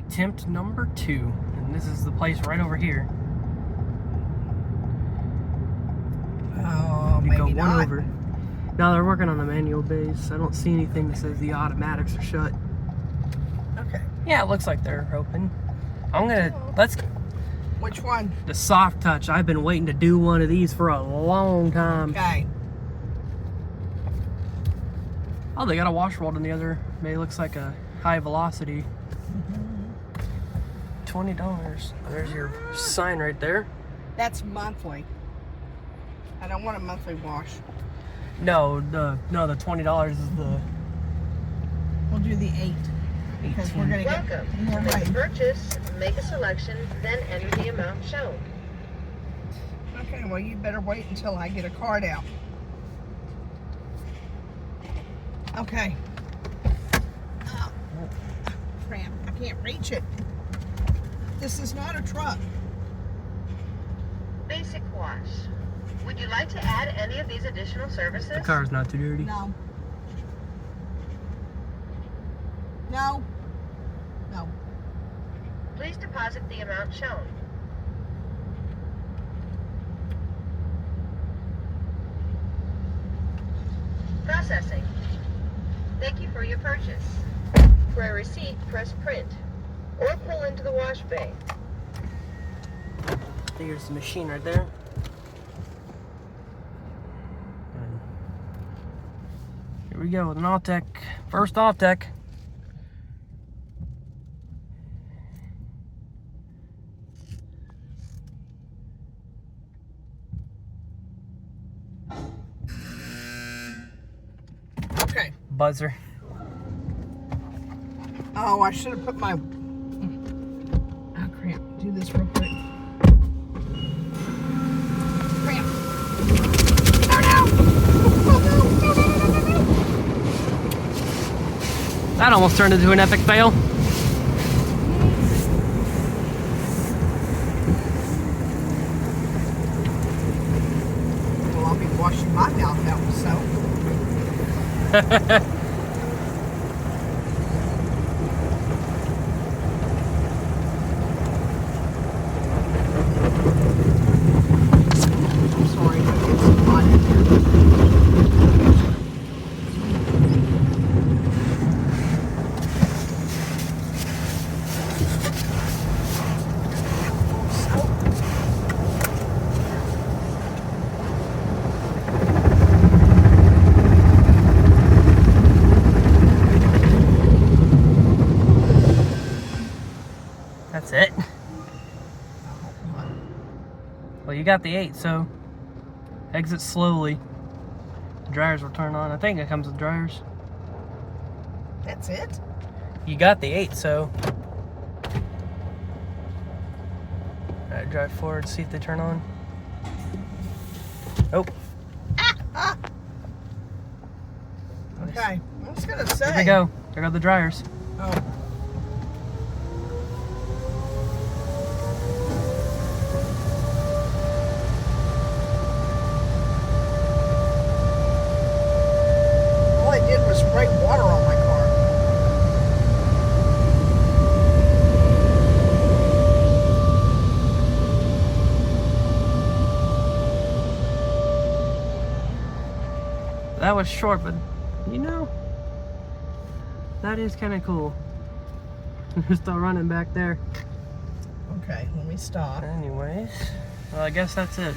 attempt number 2, and this is the place right over here. Oh, You maybe go one not. over. No, they're working on the manual base. I don't see anything that says the automatics are shut. Okay. Yeah, it looks like they're open. Let's. Which one? The soft touch. I've been waiting to do one of these for a long time. Okay. Oh, they got a wash roll in the other. Maybe looks like a high velocity. $20. There's your sign right there. That's monthly. I don't want a monthly wash. No, the $20 is the. We'll do the 8 because we're gonna get more Make a money. purchase, make a selection, then enter the amount shown. Okay, well you better wait until I get a card out. Okay. Oh, crap, I can't reach it. This is not a truck. Basic wash. Would you like to add any of these additional services? The car's not too dirty. No. No. No. Please deposit the amount shown. Processing. Thank you for your purchase. For a receipt, press print or pull into the wash bay. There's the machine right there. And here we go with an Autec. First Autec. Okay. Buzzer. Oh, I should have put my... Oh, crap. Do this real quick. Crap. Oh, no! Oh, no! No. That almost turned into an epic fail. Well, I'll be washing my mouth out, so... I'm sorry, but it's hot in here. That's it. Well, you got the 8, so exit slowly. Dryers will turn on. I think it comes with dryers. That's it? You got the 8, so. Alright, drive forward, see if they turn on. Oh. Okay. I was gonna say. There we go. There go the dryers. Oh. All I did was spray water on my car. That was short, but you know, that is kind of cool. They're still running back there. Okay, let me stop. Anyways, well, I guess that's it.